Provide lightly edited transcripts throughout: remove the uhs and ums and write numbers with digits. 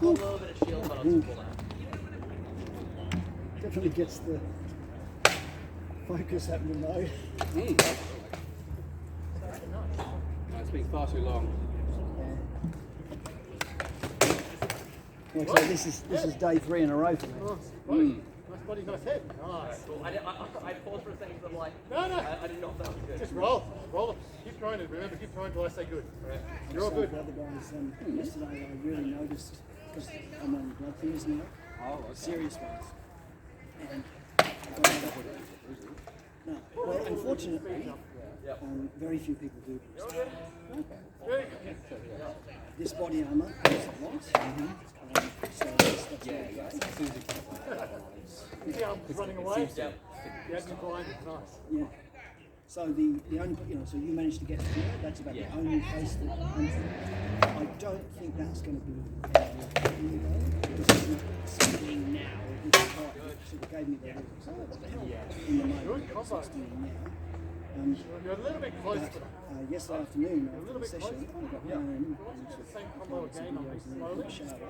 a little bit of shield, but I'll just pull that. Definitely gets the focus happening though. It's been far too long. Like I say, this is day 3 in a row for me. Nice body, nice head. Nice. Cool. I paused for a second because I'm like, No. I didn't know if that was good. Just roll. Keep throwing it. Remember, keep throwing till I say good. Right. You're all good. The other guys, yesterday I really noticed, because I'm on blood thinners now, serious ones. And no, well, unfortunately, very few people do this. Very good. This body armour is a lot. So that's Yeah, as soon as you can. You see how I'm running away? Yeah. You had me blind. Nice. yeah. So the only, so you managed to get through. That's about the only place that I don't think that's going to be because it's not something now. It sort of gave me the help in the moment. Good combo. You're a little bit close to that. Yesterday afternoon, after the bit session, I got home and Same combo again on this slowly. shower,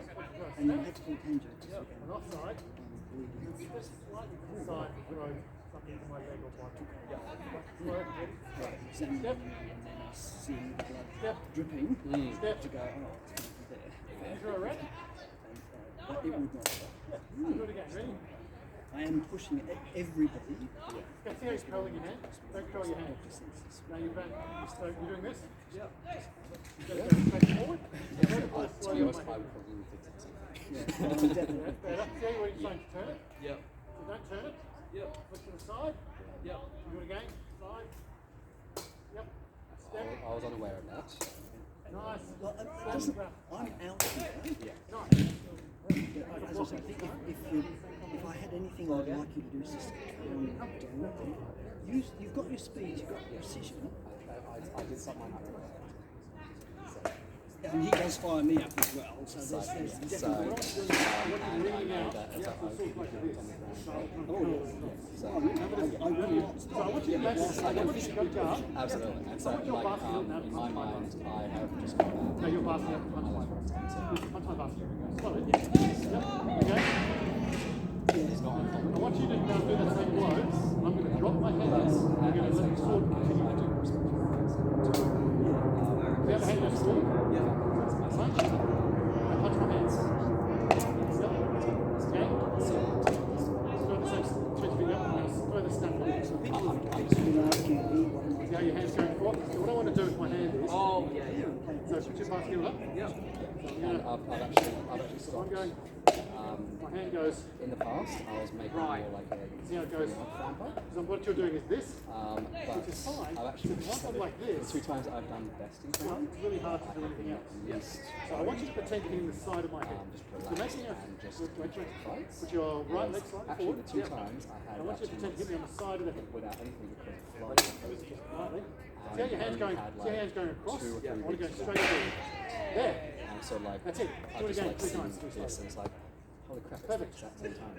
and then I had to call Kenji. And offside. Just slightly inside, throw something into my leg or body. Examining and then seeing the blood dripping Step. to go, oh, it's going to be there. You throw a red. But it would not stop. Do it again. Ready? I am pushing everybody. Go see how you're curling your hand. Don't curl your hand. Now you're back. So you're doing this? Yeah. Go straight forward. To be honest, I would probably fix it. Definitely. Better. See how you're trying to turn it? Yep. So don't turn it. Yep. Look to the side. Yep. Do it again. Side. Yep. Step. I was unaware of that. Nice. Well, I'm out here. Nice. As I said, if I had anything I'd like you to do is just calm down. You've got your speed, you've got your precision. I did something like that. And he does fire me up as well, so there's And definitely... I know that as I was on the ground. I will not So I want you to go down. Absolutely. And so, like, in my mind, I have just got that. No, you're passing up. Punch my basket. Slowly. Yep. Okay. It's not uncommon. I want you to now do the same blows. I'm going to drop my hands. I'm going to let the sword continue. I do respect your friends. The other hand goes forward. Yeah. Punch. I punch my hands. Yep. Okay. Throw the same switch finger up and throw the snap on it. People have been asking me what am I See how your hand's going forward? So what I want to do with my hand is... Oh, yeah. So put your basket up. Yep. And I've actually I'm stopped. going... My hand goes... In the past, I was making more like a See how it goes? cramper. So what you're doing is this. But Which is fine. I've actually Once I'm like this, the 2 times I've done besting time. it's really hard to do anything else. Yes. So I want you to pretend you're in the side of my head. Just So relax making a and just fights. Put your right leg slightly Actually, forward. the 2 times I I had want you to pretend to hit me on the side of the head. without anything because the flow. Lightly. See how your hand's going? See how your hand's going across? 2 or 3 I want to go weeks straight forward. There. And so like That's it. I Do it just again, like 3 seen times. this and it's like holy crap, it's the Perfect. exact same time.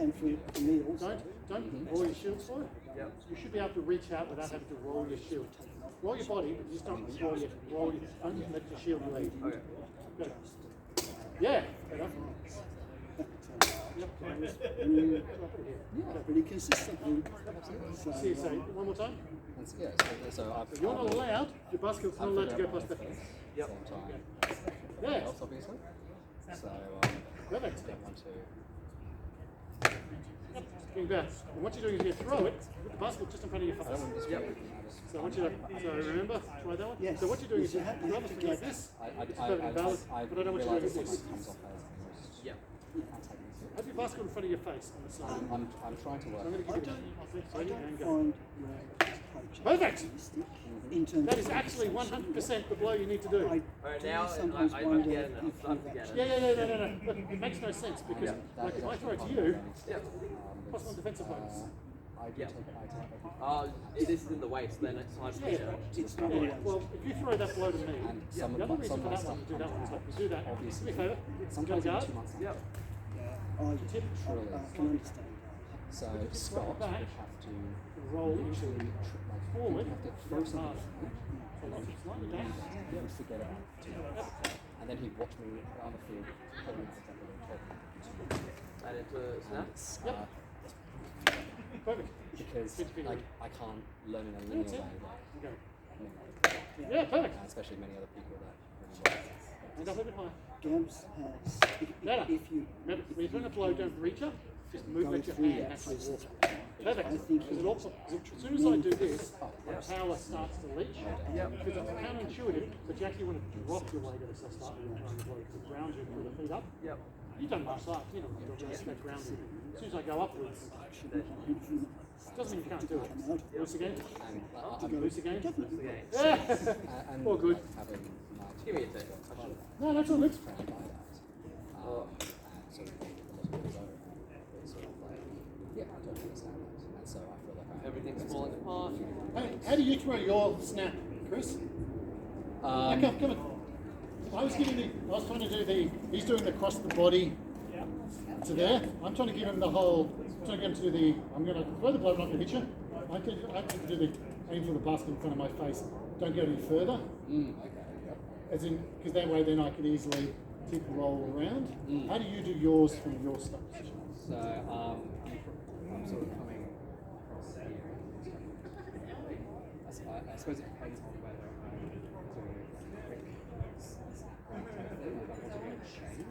And for me also, Don't roll your shield forward. You should be able to reach out without having to roll your shield. Roll your body, but just don't roll your don't let your shield lead. Okay. Good. Yeah. Better. Yep. pretty consistent. See, so one more time. And so, yeah, so I've You're not allowed. Your basket's not allowed to go past the head. Yep. same time. Yeah. Else obviously. So Perfect. step 1, 2. Getting back. And what you're doing is you throw it with the basket just in front of your face. Yep. So I want you to, so remember, try that one? Yes. So what you're doing is you You have rub to it get- like this. I It's perfectly valid, but I don't want you to do realise this. it comes off as the most Yep. antagonistic. Have your basket in front of your face on the side. I'm trying to work. I'm going to I give don't, you I ready, don't and go. find coaching Perfect. in terms That of is actually 100% the blow you need to do. I Alright, now sometimes I'm wonder getting it. if I'm you've getting Yeah, it. no. Look, it makes no sense because, like, if I throw it to you, Yep. plus 1 defensive bonus. I do Yep. take it. This is in the waist, then it's time to Yeah, it's not yeah. always. Well, if you throw that blow to me, And some the of other my reason for that stuff one to do that one is like, you do that. Do obviously. me a favour. Sometimes Go even guard. 2 months. Yep. I Tip. can understand. So Scott would back, have to roll into usually forward, have to throw something hard. So look, slightly down. and forget about it. and then he'd watch me around the field, probably exactly what I'm talking And into a snap. about. Perfect. Because like I can't learn in a linear way. Like, Okay. many, Yeah, perfect. especially many other people that really like this. And up a bit higher. Gabs has, Better. if you Remember, when you're doing a blow, don't reach up. Just move, go let your through hand that actually process, walk. Perfect. I think Because it also, as soon as I do this, the power starts to leach. Because it's counterintuitive, but you actually want to drop your weight at a start when you're trying to blow because it grounds you with the feet up. Yep. You've done martial arts, you know, that grounding. As soon as I go upwards, doesn't mean you can't do it. Loose again. Loose again. Yeah. And All good. like, having my Give me a second. No, that's all good. proud by that. And sort of being a little bit over. It's sort of like, yeah, I don't understand that. And so I feel like I Everything's falling apart. How do you throw your snap, Chris? Come on. I was trying to do he's doing the cross the body to there. I'm trying to give him the whole, trying to get him to do I'm going to throw the blow, I'm not going to hit you. I can do the aim for the basket in front of my face. Don't go any further. okay, yep. As in, because that way then I can easily tip and roll around. How do you do yours from your start position? So I'm sort of coming across here. I suppose it depends on whether I'm doing a quick snap right kind of thing, like I want to get a change.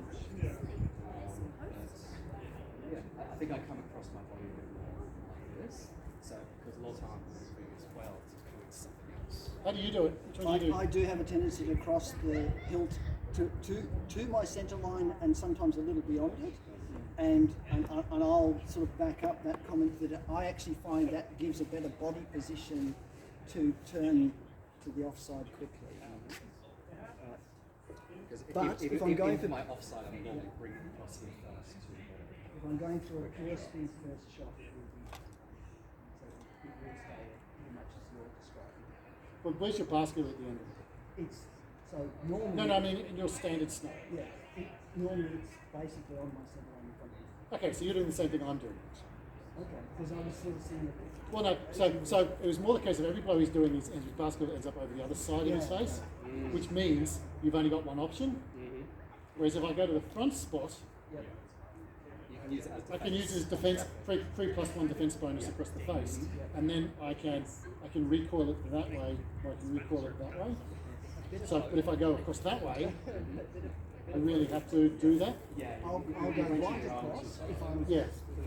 I think I come across my body like this. So because a lot of times I'm moving as well to doing something else. How do you do it? Which one do you do? I do have a tendency to cross the hilt to my centre line and sometimes a little beyond it. And I'll sort of back up that comment that I actually find that gives a better body position to turn to the offside quickly. Because if I'm going for for my offside, I'm normally bringing it across here first to the ball. If I'm going for a pure speed first shot, it will be so it will stay pretty much as you're describing. But where's your basket at the end of it? It's so normally. No, I mean in your standard snap. Yeah, normally it's basically on my centre line in front of me. Okay, so you're doing the same thing I'm doing. Okay, because I was sort of seeing it. Well, no, so it was more the case of every blow he's doing, his basket ends up over the other side of his face, which means you've only got one option. Whereas if I go to the front spot, Yep. You can use it as I can use his defense, 3+1 defense bonus across the face, and then I can recoil it that way, or I can recoil it that way. So, but if I go across that way, I really have to do that. I'll go right across if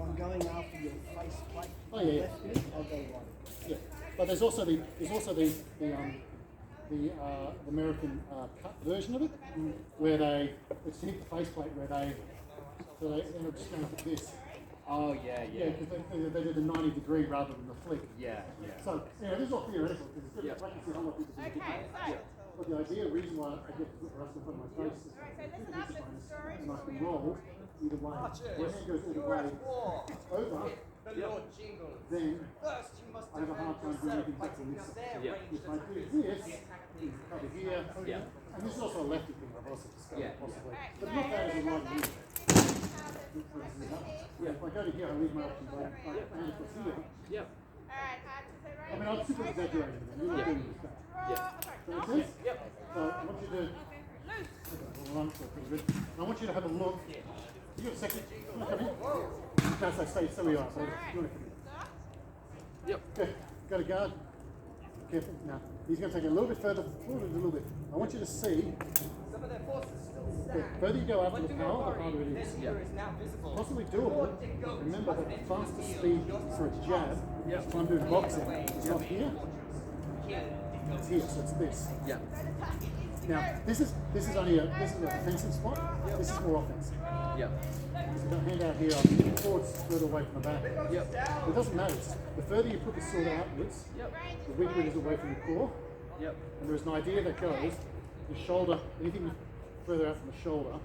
I'm going after your face plate. Oh, yeah. Left knee, I'll go right. Yeah, but there's also the American cut version of it, where it's to hit the faceplate where they end up just going for this. Oh yeah. Yeah, because they did a 90-degree rather than the flick. Yeah. So, this is all theoretical, because it's different. I can see how much people do it. But the reason why I get to put the rest in front of my face is and I can roll either way. If my hand goes all the way over, then I have a hard time doing anything back from this side. If I do this, over here, and this is also a lefty thing I've also discovered possibly. But not bad as a right knee. If I go to here, I leave my option blank. My hand across here. I mean, I'm super exaggerating, but you're not doing this back. Make sense? So I want you to. I want you to have a look. You got a second? You want to come in? No, so stay we are. So you want to come in? Okay. Got a guard. Careful. Now he's going to take it a little bit further forward, a little bit. I want you to see. The further you go after the power, the harder it is. Possibly doable. Remember that the fastest speed for a jab, if I'm doing boxing, is not here. It's here, so it's this. Now this is only a defensive spot. This is more offensive. So don't hand out here, forwards further away from the back. It doesn't matter. The further you put the sword outwards, the weaker it is away from the core. And there's an idea that goes, the shoulder, anything further out from the shoulder,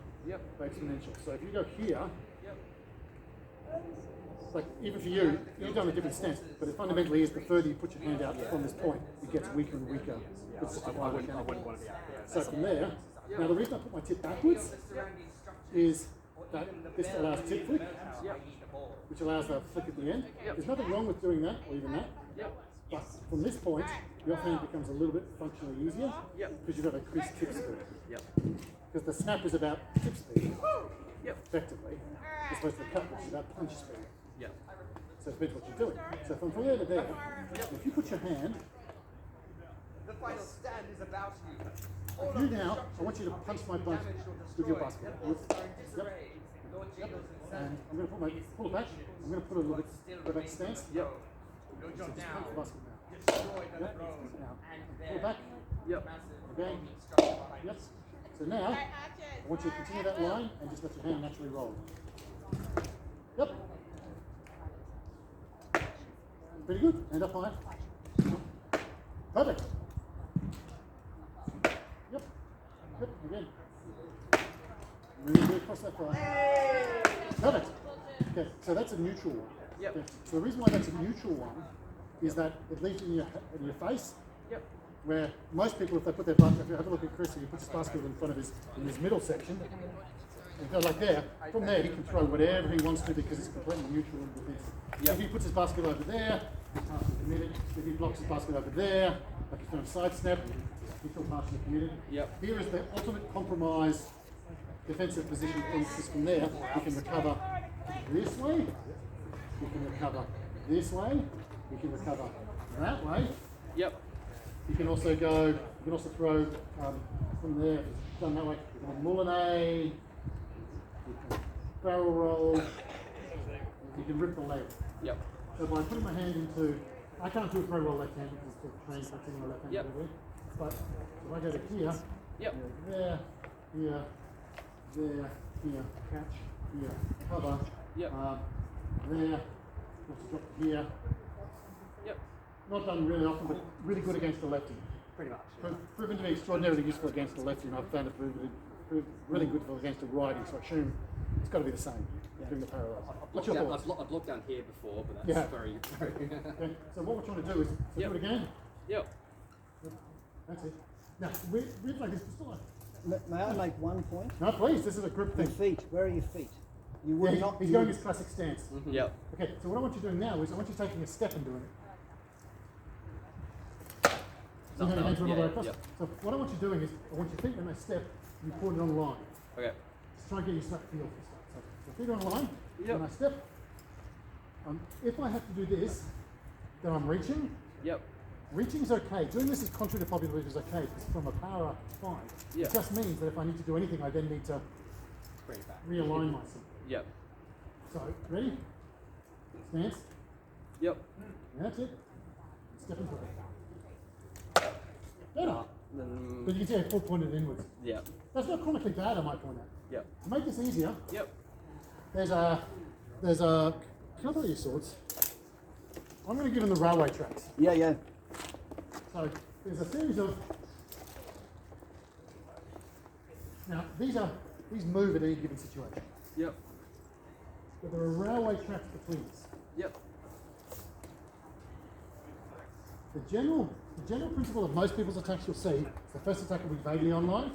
exponential. So if you go here, like even for you, you've done a different stance, but it fundamentally is the further you put your hand out from this point, it gets weaker and weaker. It's just I wouldn't want to be out there. So from there, now the reason I put my tip backwards is that this allows tip flick, which allows that flick at the end. There's nothing wrong with doing that, or even that. But from this point, your hand becomes a little bit functionally easier because you've got a increased tip speed. because the snap is about tip speed, Yep. effectively, as opposed to the cut, which is about punch speed. Yep. So it depends what you're doing. So from there to there, if you put your hand, The final stand is about you. if you now, I want you to punch my punch with your basketball. Yep. Yep. And I'm going to pull it back. I'm going to put a little bit back stance. Yep. So just punch the basketball now. Yep. Now, pull it back. Yep. Again. Yep. So now, I want you to continue that line and just let your hand naturally roll. Yep. Pretty good. Hand up high. Perfect. Yep. Yep. Again. Really good across that fly. Perfect. Okay, so that's a neutral one. Yep. Okay. So the reason why that's a neutral one is that it leaves it in your face. Yep. Where most people, if they put their basket, if you have a look at Chris, he puts his basketball in front of his middle section, and go like there. From there, he can throw whatever he wants to because it's completely neutral with this. Yep. If he puts his basket over there, he's partially committed. If he blocks his basket over there, like he's doing a side step, he's still partially committed. Yep. Here is the ultimate compromise defensive position from there. You can recover this way, you can recover this way, you can recover that way. Yep. You can also go, you can also throw from there, done that way, you can moulinet, you can barrel roll, you can rip the leg. Yep. So by putting my hand into, I can't do a throw roll left hand because it's trained touching my left hand. Yep. But if I go to here, Yep. there, here, there, here, catch, here, cover, Yep. there, also drop here. Yep. Not done really often, but really good against the lefty. Pretty much. Proven to be extraordinarily useful against the lefty, and I've found it really good for against the righty. So I assume it's got to be the same. Doing the parallels. What's your thoughts? I've blocked down here before, but that's Yeah. very. Okay. So what we're trying to do is Yep. do it again. Yep. That's it. Now we like this. Still May I make one point? no, please. This is a group Your thing. feet. Where are your feet? You Yeah, would not. he's you going would- his classic stance. Yep. Okay. So what I want you doing now is I want you taking a step and doing it. So No, your hands no, run all the way yeah, across. yep. So what I want you doing is I want your feet when they step, you put it on the line. Okay. Just try and get your snap feel for stuff. So feet on the line. Yep. When I step, if I have to do this, then I'm reaching. Yep. Reaching's okay. Doing this is contrary to popular belief is okay because from a power fine. Yeah. It just means that if I need to do anything, I then need to Bring it back. realign myself. Yep. So ready? Stance. Yep. And that's it. Step and throw. Better. But you can see I full pointed inwards. Yep. That's not chronically bad, I might point out. Yep. To make this easier, Yep. there's a can I borrow your swords? I'm going to give them the railway tracks. Yeah, yeah. So there's a series of. Now these move at any given situation, Yep. but there are railway tracks between us. Yep. The general principle of most people's attacks you'll see is the first attack will be vaguely online,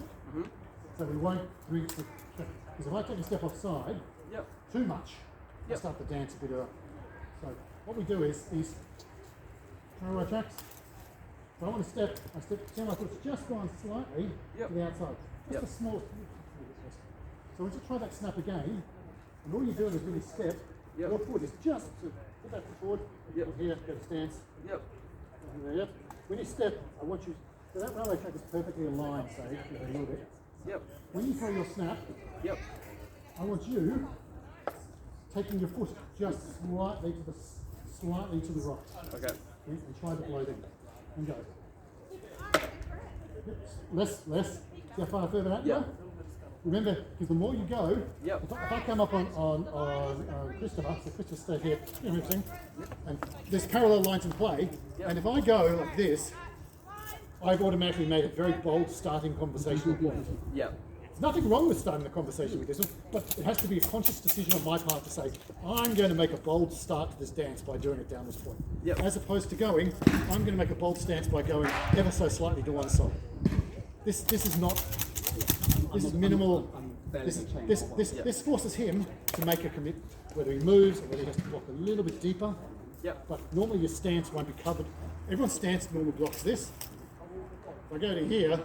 so we won't reach the because if I take a step offside Yep. too much, I Yep. start to dance a bit early. So what we do is railway tracks. If I want to step, I pretend my foot's just gone slightly Yep. to the outside. Just Yep. the smallest. So once you try that snap again, and all you're doing is really step, Yep. your foot is just to put that foot forward, Yep. put here, go to stance. Yep. Yep. When you step, I want you, so that railway track is perfectly aligned, say, with a little bit. Yep. When you throw your snap, Yep. I want you taking your foot just slightly to the right. Okay. And try to blow them. And go. Yep. Less. See how far further out you Yep. go? Remember, because the more you go, Yep. if I come up on Christopher, so Christopher stay here, you know what I'm saying? And there's parallel lines in play, Yep. and if I go like this, I've automatically made a very bold starting conversational point. Yep. There's nothing wrong with starting the conversation with this one, but it has to be a conscious decision on my part to say, I'm going to make a bold start to this dance by doing it down this point. Yep. As opposed to going, I'm going to make a bold stance by going ever so slightly to one side. This is not, this is minimal. This forces him to make a commitment, whether he moves or whether he has to block a little bit deeper. Yep. But normally your stance won't be covered. Everyone's stance normally blocks this. If I go to here,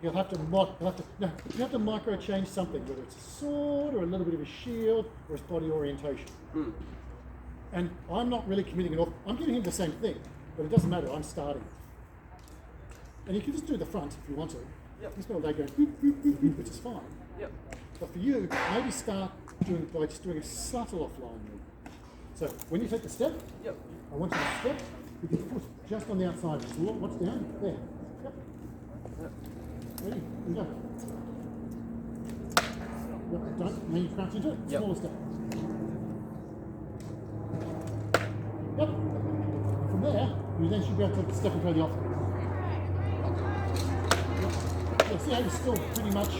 You'll have to micro change something, whether it's a sword or a little bit of a shield or his body orientation. And I'm not really committing at all. I'm giving him the same thing, but it doesn't matter. I'm starting. And you can just do the front if you want to. Yep. You spell they going boop, boop, boop, boop, which is fine. Yep. But for you, maybe start by just doing a subtle offline move. So when you take the step, Yep. I want you to step with your foot just on the outside. So what's down? There. Yep. Ready? And go. Yep. Don't. Now you crouch into it. Yep. Smaller step. Yep. From there, you then should be able to step and go the opposite. Yeah, see how you're still pretty much.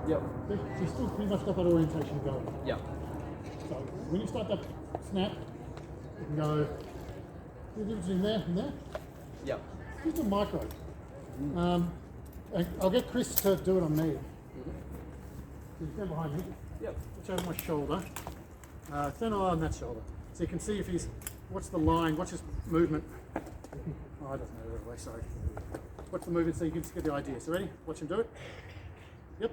Yep. So you're still pretty much got that orientation going. Yep. So when you start that snap, you can go between there and there. Yep. Just a micro. And I'll get Chris to do it on me. So you stand behind me. Yep. Reach over my shoulder. Stand on that shoulder. So you can see if he's, what's the line, what's his movement. Oh, it doesn't matter the way, sorry. What's the movement so you can just get the idea. So ready? Watch him do it. Yep.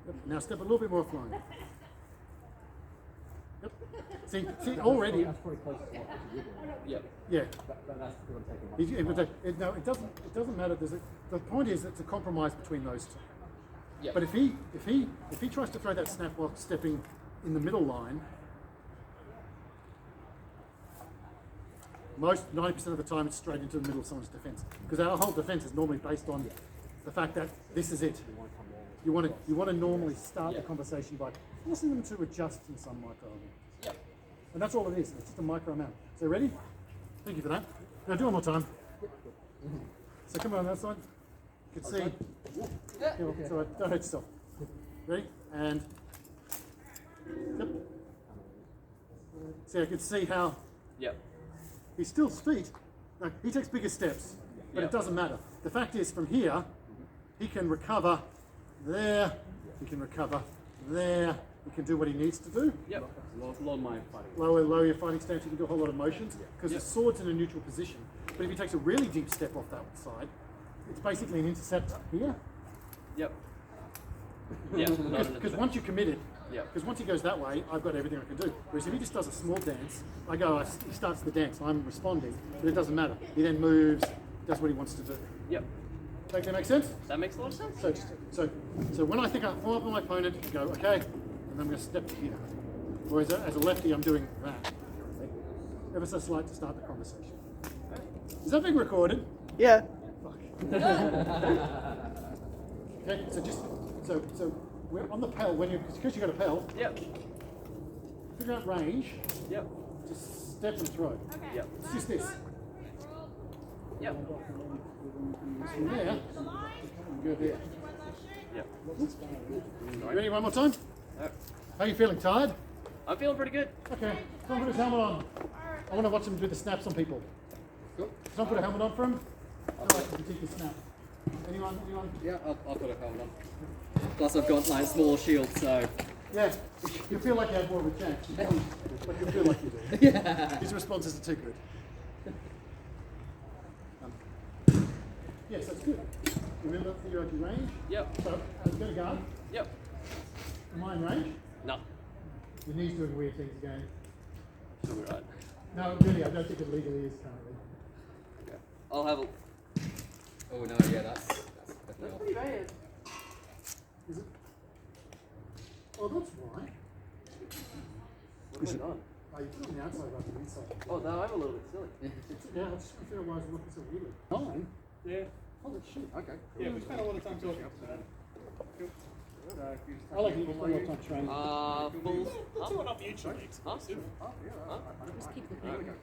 Yep. Now step a little bit more offline. Yep. See already. That's probably close to what you did. Yep. Yeah. But that's going to take a lot. No, it doesn't matter. The point is it's a compromise between those two. Yep. But if he tries to throw that snap while stepping in the middle line, most 90% of the time it's straight into the middle of someone's defense, because our whole defense is normally based on the fact that this is it. You want to normally start the conversation by forcing them to adjust in some micro amount. Yep. And that's all it is. It's just a micro amount. So ready? Thank you for that. Now do one more time. So come on that side. You can see. Yeah, it's all right. Don't hurt yourself. Ready? And yep. So you can see how Yep. he still feet. No, he takes bigger steps, but it doesn't matter. The fact is, from here, he can recover there. He can recover there. He can do what he needs to do. Yep. Lower my fighting. Lower your fighting stance. You can do a whole lot of motions because the sword's in a neutral position. But if he takes a really deep step off that side, it's basically an intercept here. Yep. Yeah. Because once you're committed, Yeah. because once he goes that way, I've got everything I can do. Whereas if he just does a small dance, he starts the dance, I'm responding, but it doesn't matter. He then moves, does what he wants to do. Yep. Make that make sense? That makes a lot of sense. So when I think I form up on my opponent, I go, okay, and then I'm going to step here. Whereas as a lefty, I'm doing that. Ever so slight to start the conversation. Is that being recorded? Yeah. Fuck. Okay, so we're on the pel, because you got a pel, Yep. figure out range, Yep. just step and throw. Yep. It's just this. Yep. From there, go there. Yep. You ready one more time? Yep. How are you feeling? Tired? I'm feeling pretty good. Okay, someone put his helmet on. I want to watch him do the snaps on people. Someone put a helmet on for him? I like to take the snap. Anyone? Yeah, I'll put a helmet on. Plus I've got my small shield, so... Yeah, you feel like you have more of a chance. But you feel like you do. Yeah. His responses are too good. Yes, that's good. Remember, figure out your range. Yep. So, go to guard. Yep. Am I in range? No. Your knee's doing weird things again. Should be right. No, really, I don't think it legally is currently. Okay. I'll have a. Oh no, yeah, that's definitely off. Pretty bad. Is it? Oh, that's why. What's going on? Oh, you put it on the outside rather than the inside. Oh, no, I'm a little bit silly. Yeah, I just feel why it's looking so weirdly. Nine? Yeah. Holy shit. Okay. Yeah, we spent a lot of time talking about that. I like it, you spend a lot of time training. Full. Two and up mutually. Huh? Just keep the paper.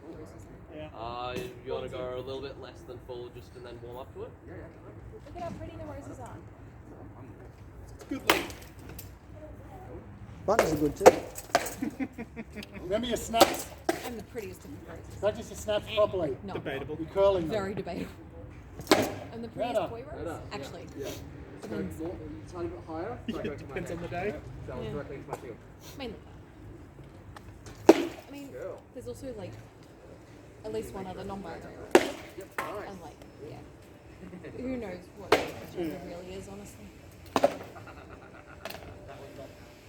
You want to go a little bit less than full, just and then warm up to it? Look at how pretty the roses are. Good look. Buttons are good too. Remember your snaps. And the prettiest of the roses. Don't just your snaps properly. No. Debatable. You're curling them. Very debatable. And the prettiest Better. boy rose? Actually. Yeah. Go more, a tiny bit higher. So I go to my Depends neck. on the day. So Yeah. directly into my shield. Mainly that. I mean, there's also like at least one other non-binary rose. Yep, nice. And like, yeah. Who knows what gender really is, honestly.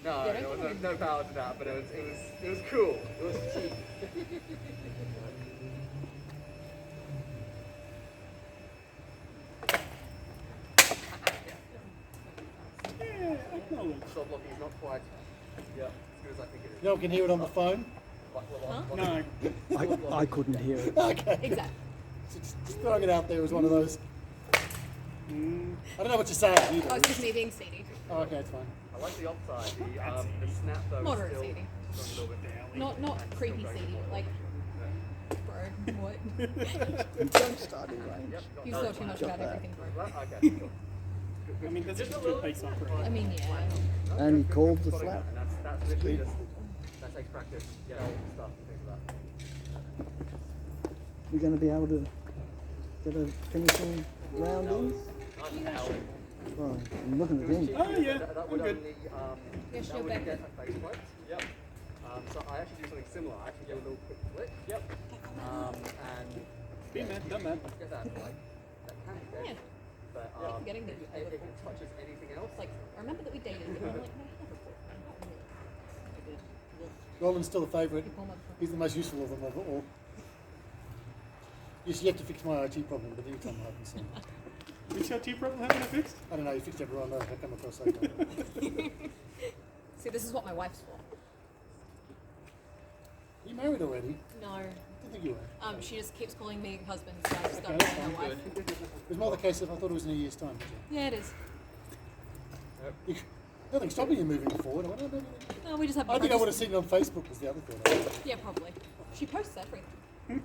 No, Yeah, there don't was think no power to that, but it was cool. It was cheap. Yeah, acknowledge. Shot blocking is not quite as good as I think it is. No one can hear it on the phone. No. I couldn't hear it. Okay. Exactly. Just throwing it out there was one of those. I don't know what you're saying either. Oh, it's just me being seedy. Oh, okay, it's fine. I like the upside. The snap though Moderate is still seedy. a little bit. Not creepy seedy. Like, bro, what? Don't start in range. You thought too much about everything, bro. Okay, cool. I mean, that's just a good piece operator. I mean, yeah. And he called the flat. And that's literally just that takes practice. Get all the stuff and things like that. We're going to be able to get a finishing round in. Right, I'm looking at him. Oh, yeah. That I'm would good. only Yes, that you're would back. get a face plate. Yep. So I actually do something similar. I actually do a little quick flick. Yep. And Been there, done that. get that like that can be dead. Yeah. But Keep forgetting that. if it touches anything else, Like, I remember that we dated, and I'm like, no, Roland's still the favourite. you call my He's the most useful of them all. You've yet to fix my IT problem, but anytime I haven't seen. Which OT problem haven't I fixed? I don't know, you fixed everyone, I come across so far. See, this is what my wife's for. You married already? No. I didn't think you were. She just keeps calling me husband, so I just Okay, don't that's call my fine. wife. It was more the case of I thought it was in a year's time. Yeah, it is. Nothing stopping you moving forward. I don't know. No, we just have. I think I would have seen it on Facebook was the other thing. Yeah, probably. She posts everything.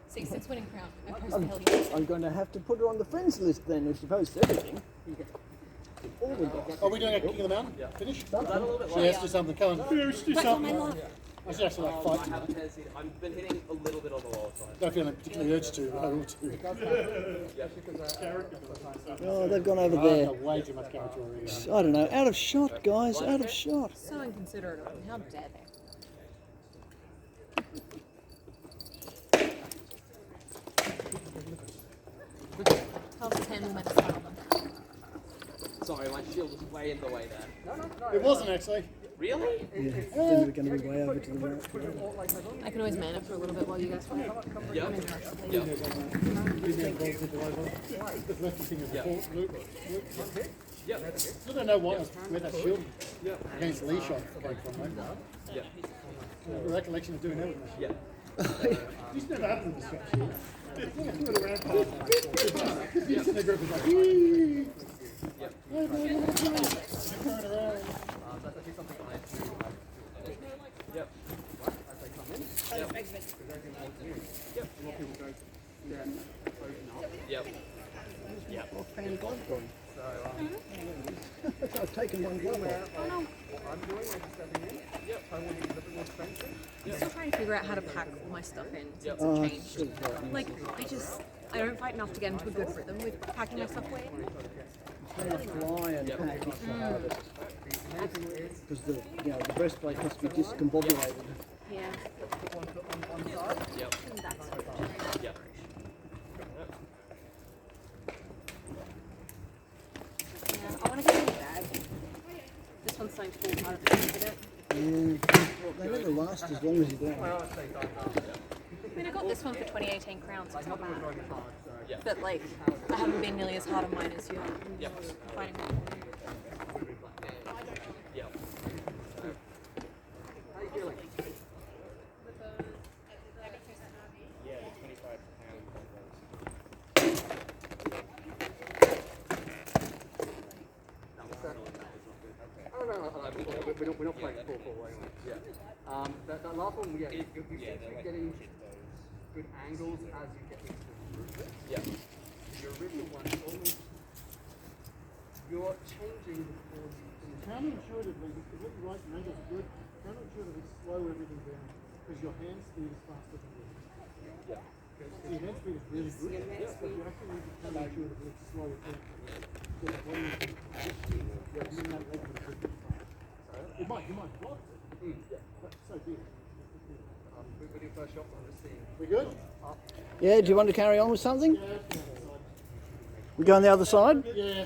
See, since winning crown, I post the hell yeah. I'm going to have to put her on the friends list then if she posts everything. All the dots. Are we doing a King of the Mountain? Finish? Is that a little bit She light? has to do something. Come on. Yeah, we should do Back on my something. life. I should actually like fight I you. have a tendency. I've been hitting a little bit on the lower side. Don't feel particularly urged to, but I will too. Oh, they've gone over I've there. got way too much character already. I don't know. Out of shot, guys. Out of shot. So inconsiderate of them. How dare they? How's the handle meant to smell them? Sorry, my shield was way in the way there. It wasn't actually. Really? Yeah, then we're going to be way over to the right. I can always man it for a little bit while you guys fight. Yep. I'm in a rush, please. Yep. The lefty thing is the fault. Luke. Yep. I don't know where that shield against Lee shot came from, mate. Yep. I have a recollection of doing that with my shield. Yeah. Used to never happen with the strap shield. I threw it around past. He's in the group was like, "Wee." Yep. Hey, boy, what are you doing? Throwing it around. that's actually something I do. Yep. As they come in, Yep. Yep. a lot of people go stand close enough. Yep. What fan glove gone? So I've taken one glove off. Oh no. what I'm doing is just stepping in. Yep. I want to be a little bit more defensive. I'm still trying to figure out how to pack all my stuff in since Oh, it changed. Like, I don't fight enough to get into a good rhythm with packing my stuff away. Fly and pack is the hardest. Because the breastplate has to be discombobulated. Yeah. Put one foot on one side. Yep. And that's Yep. Yeah, I want to get a new bag. This one's starting to fall apart at the end of it. Well, they never last as long as you do. I mean, I got this one for 2018 crowns. It's not bad. Yeah. But like, I haven't been nearly as hard on mine as you. Yep. Fighting. Yep. How you feeling? We're not playing full anyway. Yeah. That last one, yeah, you're getting good angles as you get into the movement. Yep. Your original one is almost you're changing before you finish. Counterintuitively, because what you write in angles are good, counterintuitively slow everything down because your hand speed is faster than yours. Yep. So your hand speed is really good, but you actually need to counterintuitively slow it down. So the body is in that leg with a good fast. You might block it, but so be it. with your first shot, I'm just seeing. We good? Yeah, do you want to carry on with something? We go on the other side? Yeah.